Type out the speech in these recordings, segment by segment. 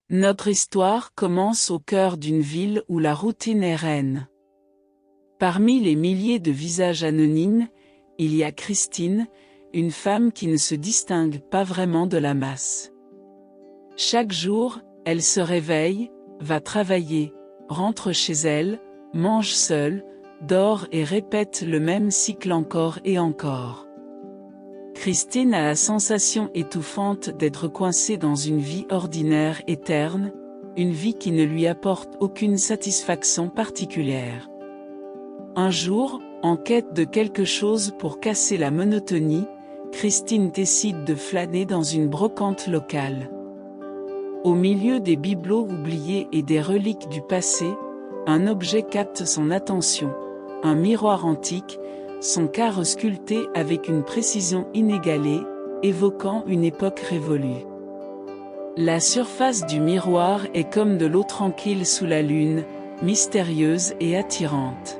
Notre histoire commence au cœur d'une ville où la routine est reine. Parmi les milliers de visages anonymes, il y a Christine, une femme qui ne se distingue pas vraiment de la masse. Chaque jour, elle se réveille, va travailler, rentre chez elle, mange seule, dort et répète le même cycle encore et encore. Christine a la sensation étouffante d'être coincée dans une vie ordinaire et terne, une vie qui ne lui apporte aucune satisfaction particulière. Un jour, en quête de quelque chose pour casser la monotonie, Christine décide de flâner dans une brocante locale. Au milieu des bibelots oubliés et des reliques du passé, un objet capte son attention, un miroir antique, son cadre sculpté avec une précision inégalée, évoquant une époque révolue. La surface du miroir est comme de l'eau tranquille sous la lune, mystérieuse et attirante.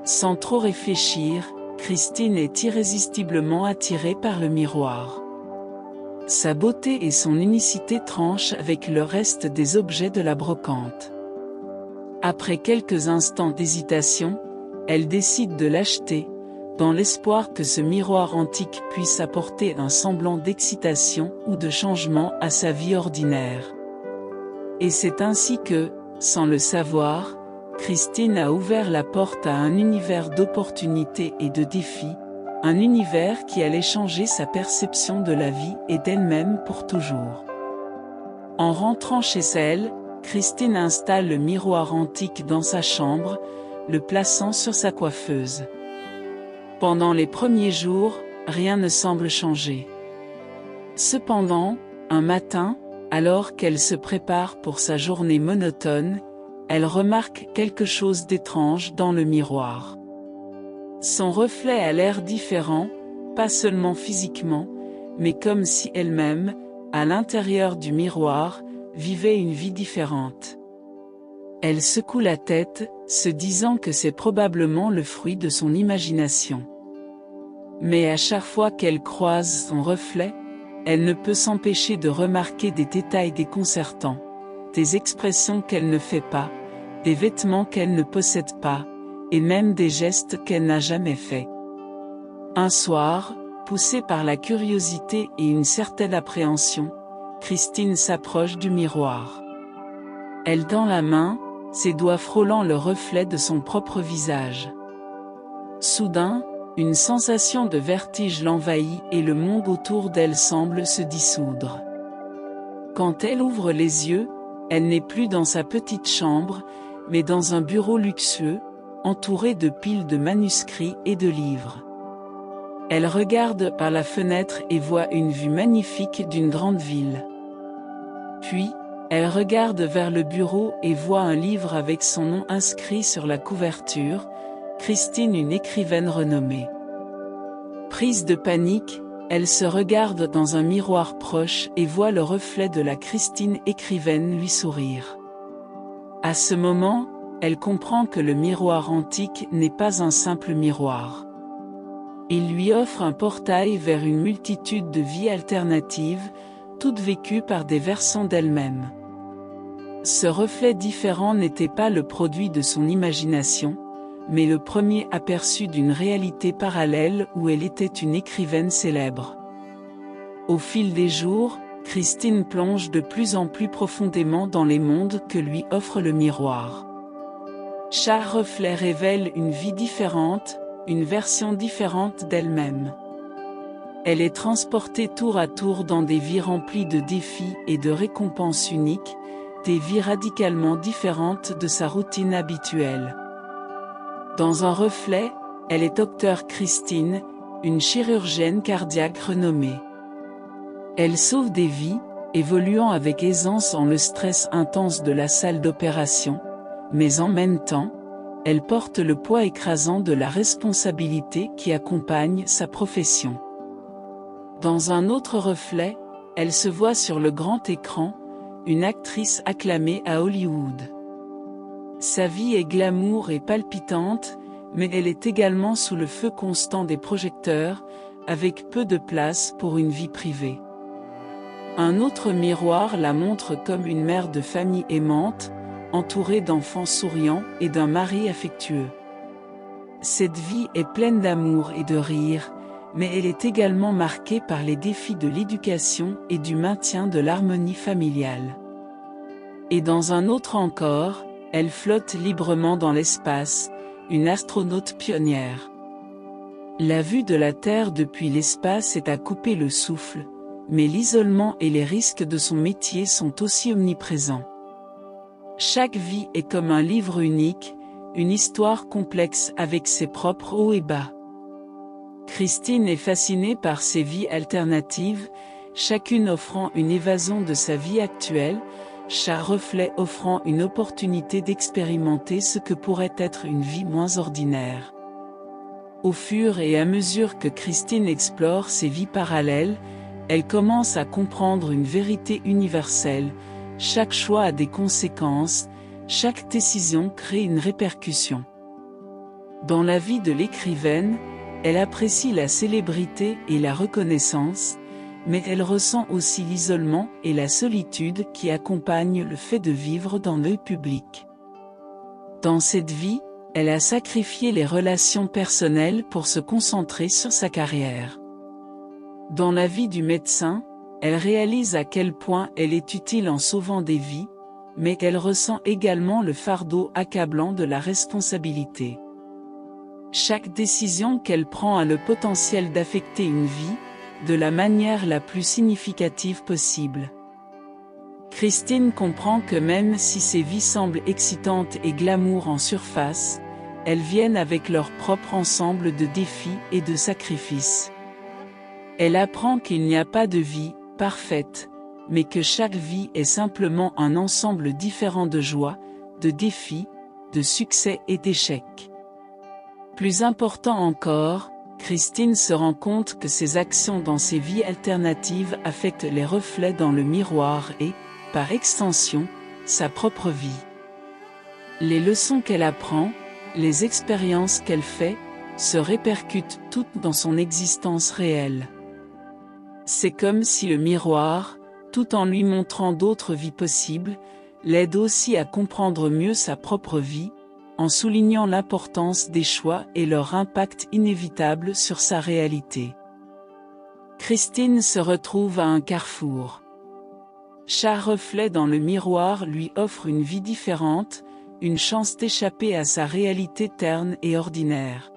Sans trop réfléchir, Christine est irrésistiblement attirée par le miroir. Sa beauté et son unicité tranchent avec le reste des objets de la brocante. Après quelques instants d'hésitation, elle décide de l'acheter, dans l'espoir que ce miroir antique puisse apporter un semblant d'excitation ou de changement à sa vie ordinaire. Et c'est ainsi que, sans le savoir, Christine a ouvert la porte à un univers d'opportunités et de défis, un univers qui allait changer sa perception de la vie et d'elle-même pour toujours. En rentrant chez elle, Christine installe le miroir antique dans sa chambre, le plaçant sur sa coiffeuse. Pendant les premiers jours, rien ne semble changer. Cependant, un matin, alors qu'elle se prépare pour sa journée monotone, elle remarque quelque chose d'étrange dans le miroir. Son reflet a l'air différent, pas seulement physiquement, mais comme si elle-même, à l'intérieur du miroir, vivait une vie différente. Elle secoue la tête, se disant que c'est probablement le fruit de son imagination. Mais à chaque fois qu'elle croise son reflet, elle ne peut s'empêcher de remarquer des détails déconcertants, des expressions qu'elle ne fait pas, des vêtements qu'elle ne possède pas, et même des gestes qu'elle n'a jamais faits. Un soir, poussée par la curiosité et une certaine appréhension, Christine s'approche du miroir. Elle tend la main, ses doigts frôlant le reflet de son propre visage. Soudain, une sensation de vertige l'envahit et le monde autour d'elle semble se dissoudre. Quand elle ouvre les yeux, elle n'est plus dans sa petite chambre, mais dans un bureau luxueux, entouré de piles de manuscrits et de livres. Elle regarde par la fenêtre et voit une vue magnifique d'une grande ville. Puis, elle regarde vers le bureau et voit un livre avec son nom inscrit sur la couverture, Christine, une écrivaine renommée. Prise de panique, elle se regarde dans un miroir proche et voit le reflet de la Christine écrivaine lui sourire. À ce moment, elle comprend que le miroir antique n'est pas un simple miroir. Il lui offre un portail vers une multitude de vies alternatives, toutes vécues par des versions d'elle-même. Ce reflet différent n'était pas le produit de son imagination, mais le premier aperçu d'une réalité parallèle où elle était une écrivaine célèbre. Au fil des jours, Christine plonge de plus en plus profondément dans les mondes que lui offre le miroir. Chaque reflet révèle une vie différente, une version différente d'elle-même. Elle est transportée tour à tour dans des vies remplies de défis et de récompenses uniques, des vies radicalement différentes de sa routine habituelle. Dans un reflet, elle est docteur Christine, une chirurgienne cardiaque renommée. Elle sauve des vies, évoluant avec aisance en le stress intense de la salle d'opération, mais en même temps, elle porte le poids écrasant de la responsabilité qui accompagne sa profession. Dans un autre reflet, elle se voit sur le grand écran, une actrice acclamée à Hollywood. Sa vie est glamour et palpitante, mais elle est également sous le feu constant des projecteurs, avec peu de place pour une vie privée. Un autre miroir la montre comme une mère de famille aimante, entourée d'enfants souriants et d'un mari affectueux. Cette vie est pleine d'amour et de rire, mais elle est également marquée par les défis de l'éducation et du maintien de l'harmonie familiale. Et dans un autre encore, elle flotte librement dans l'espace, une astronaute pionnière. La vue de la Terre depuis l'espace est à couper le souffle, mais l'isolement et les risques de son métier sont aussi omniprésents. Chaque vie est comme un livre unique, une histoire complexe avec ses propres hauts et bas. Christine est fascinée par ces vies alternatives, chacune offrant une évasion de sa vie actuelle, chaque reflet offrant une opportunité d'expérimenter ce que pourrait être une vie moins ordinaire. Au fur et à mesure que Christine explore ces vies parallèles, elle commence à comprendre une vérité universelle: chaque choix a des conséquences, chaque décision crée une répercussion. Dans la vie de l'écrivaine, elle apprécie la célébrité et la reconnaissance, mais elle ressent aussi l'isolement et la solitude qui accompagnent le fait de vivre dans l'œil public. Dans cette vie, elle a sacrifié les relations personnelles pour se concentrer sur sa carrière. Dans la vie du médecin, elle réalise à quel point elle est utile en sauvant des vies, mais elle ressent également le fardeau accablant de la responsabilité. Chaque décision qu'elle prend a le potentiel d'affecter une vie, de la manière la plus significative possible. Christine comprend que même si ces vies semblent excitantes et glamour en surface, elles viennent avec leur propre ensemble de défis et de sacrifices. Elle apprend qu'il n'y a pas de vie parfaite, mais que chaque vie est simplement un ensemble différent de joies, de défis, de succès et d'échecs. Plus important encore, Christine se rend compte que ses actions dans ces vies alternatives affectent les reflets dans le miroir et, par extension, sa propre vie. Les leçons qu'elle apprend, les expériences qu'elle fait, se répercutent toutes dans son existence réelle. C'est comme si le miroir, tout en lui montrant d'autres vies possibles, l'aide aussi à comprendre mieux sa propre vie, en soulignant l'importance des choix et leur impact inévitable sur sa réalité. Christine se retrouve à un carrefour. Chaque reflet dans le miroir lui offre une vie différente, une chance d'échapper à sa réalité terne et ordinaire.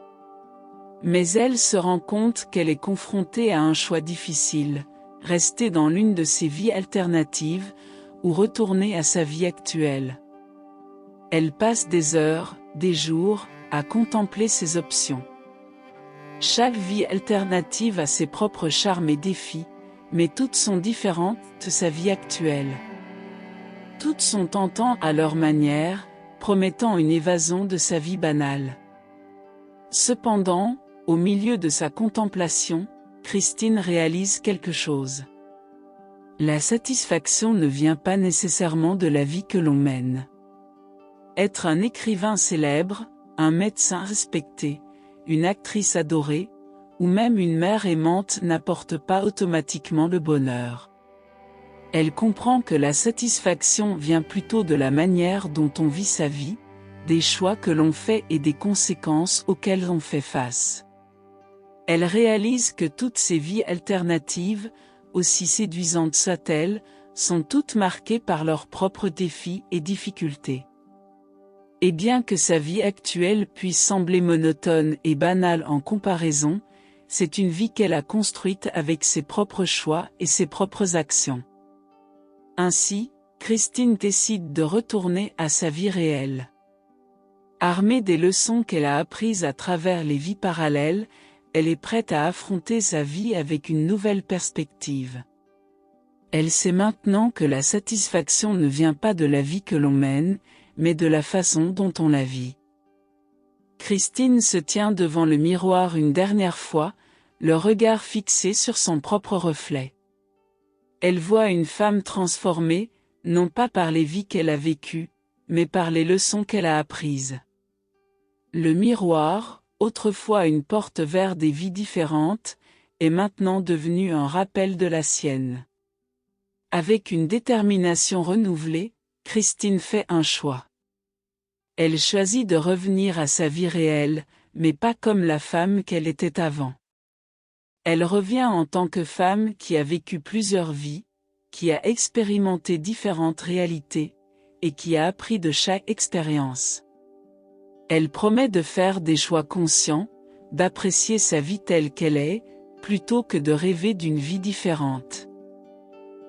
Mais elle se rend compte qu'elle est confrontée à un choix difficile: rester dans l'une de ses vies alternatives, ou retourner à sa vie actuelle. Elle passe des heures, des jours, à contempler ses options. Chaque vie alternative a ses propres charmes et défis, mais toutes sont différentes de sa vie actuelle. Toutes sont tentantes à leur manière, promettant une évasion de sa vie banale. Cependant, au milieu de sa contemplation, Christine réalise quelque chose. La satisfaction ne vient pas nécessairement de la vie que l'on mène. Être un écrivain célèbre, un médecin respecté, une actrice adorée, ou même une mère aimante n'apporte pas automatiquement le bonheur. Elle comprend que la satisfaction vient plutôt de la manière dont on vit sa vie, des choix que l'on fait et des conséquences auxquelles on fait face. Elle réalise que toutes ces vies alternatives, aussi séduisantes soient-elles, sont toutes marquées par leurs propres défis et difficultés. Et bien que sa vie actuelle puisse sembler monotone et banale en comparaison, c'est une vie qu'elle a construite avec ses propres choix et ses propres actions. Ainsi, Christine décide de retourner à sa vie réelle. Armée des leçons qu'elle a apprises à travers les vies parallèles, elle est prête à affronter sa vie avec une nouvelle perspective. Elle sait maintenant que la satisfaction ne vient pas de la vie que l'on mène, mais de la façon dont on la vit. Christine se tient devant le miroir une dernière fois, le regard fixé sur son propre reflet. Elle voit une femme transformée, non pas par les vies qu'elle a vécues, mais par les leçons qu'elle a apprises. Le miroir, autrefois une porte vers des vies différentes, est maintenant devenu un rappel de la sienne. Avec une détermination renouvelée, Christine fait un choix. Elle choisit de revenir à sa vie réelle, mais pas comme la femme qu'elle était avant. Elle revient en tant que femme qui a vécu plusieurs vies, qui a expérimenté différentes réalités, et qui a appris de chaque expérience. Elle promet de faire des choix conscients, d'apprécier sa vie telle qu'elle est, plutôt que de rêver d'une vie différente.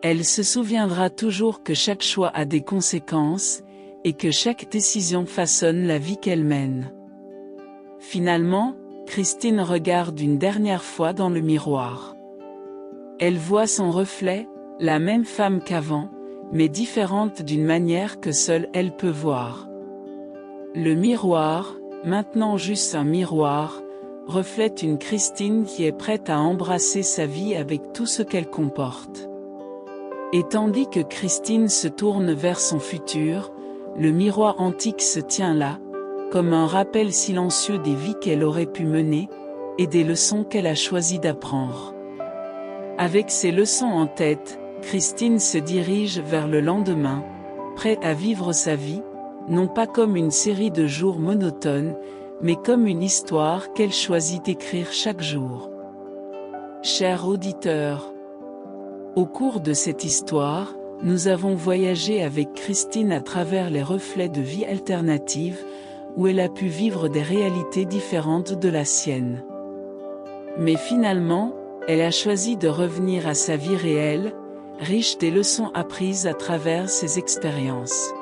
Elle se souviendra toujours que chaque choix a des conséquences, et que chaque décision façonne la vie qu'elle mène. Finalement, Christine regarde une dernière fois dans le miroir. Elle voit son reflet, la même femme qu'avant, mais différente d'une manière que seule elle peut voir. Le miroir, maintenant juste un miroir, reflète une Christine qui est prête à embrasser sa vie avec tout ce qu'elle comporte. Et tandis que Christine se tourne vers son futur, le miroir antique se tient là, comme un rappel silencieux des vies qu'elle aurait pu mener, et des leçons qu'elle a choisi d'apprendre. Avec ces leçons en tête, Christine se dirige vers le lendemain, prête à vivre sa vie, non pas comme une série de jours monotones, mais comme une histoire qu'elle choisit d'écrire chaque jour. Chers auditeurs, au cours de cette histoire, nous avons voyagé avec Christine à travers les reflets de vie alternative, où elle a pu vivre des réalités différentes de la sienne. Mais finalement, elle a choisi de revenir à sa vie réelle, riche des leçons apprises à travers ses expériences.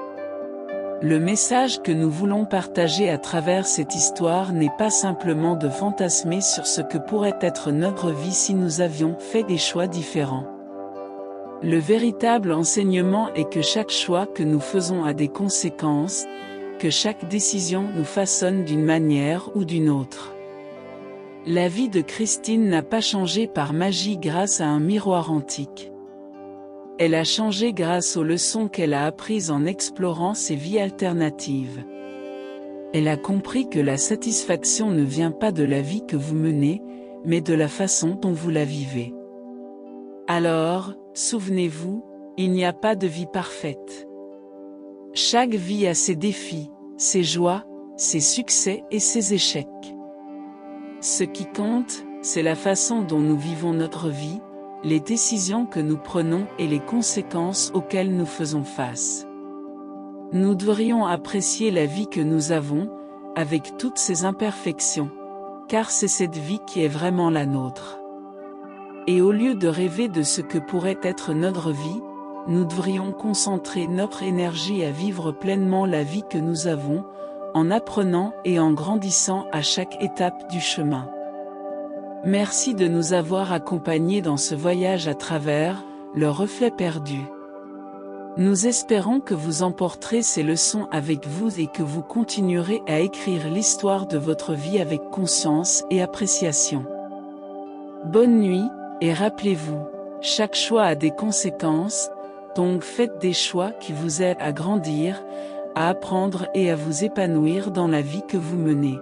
Le message que nous voulons partager à travers cette histoire n'est pas simplement de fantasmer sur ce que pourrait être notre vie si nous avions fait des choix différents. Le véritable enseignement est que chaque choix que nous faisons a des conséquences, que chaque décision nous façonne d'une manière ou d'une autre. La vie de Christine n'a pas changé par magie grâce à un miroir antique. Elle a changé grâce aux leçons qu'elle a apprises en explorant ses vies alternatives. Elle a compris que la satisfaction ne vient pas de la vie que vous menez, mais de la façon dont vous la vivez. Alors, souvenez-vous, il n'y a pas de vie parfaite. Chaque vie a ses défis, ses joies, ses succès et ses échecs. Ce qui compte, c'est la façon dont nous vivons notre vie, les décisions que nous prenons et les conséquences auxquelles nous faisons face. Nous devrions apprécier la vie que nous avons, avec toutes ses imperfections, car c'est cette vie qui est vraiment la nôtre. Et au lieu de rêver de ce que pourrait être notre vie, nous devrions concentrer notre énergie à vivre pleinement la vie que nous avons, en apprenant et en grandissant à chaque étape du chemin. Merci de nous avoir accompagnés dans ce voyage à travers le reflet perdu. Nous espérons que vous emporterez ces leçons avec vous et que vous continuerez à écrire l'histoire de votre vie avec conscience et appréciation. Bonne nuit, et rappelez-vous, chaque choix a des conséquences, donc faites des choix qui vous aident à grandir, à apprendre et à vous épanouir dans la vie que vous menez.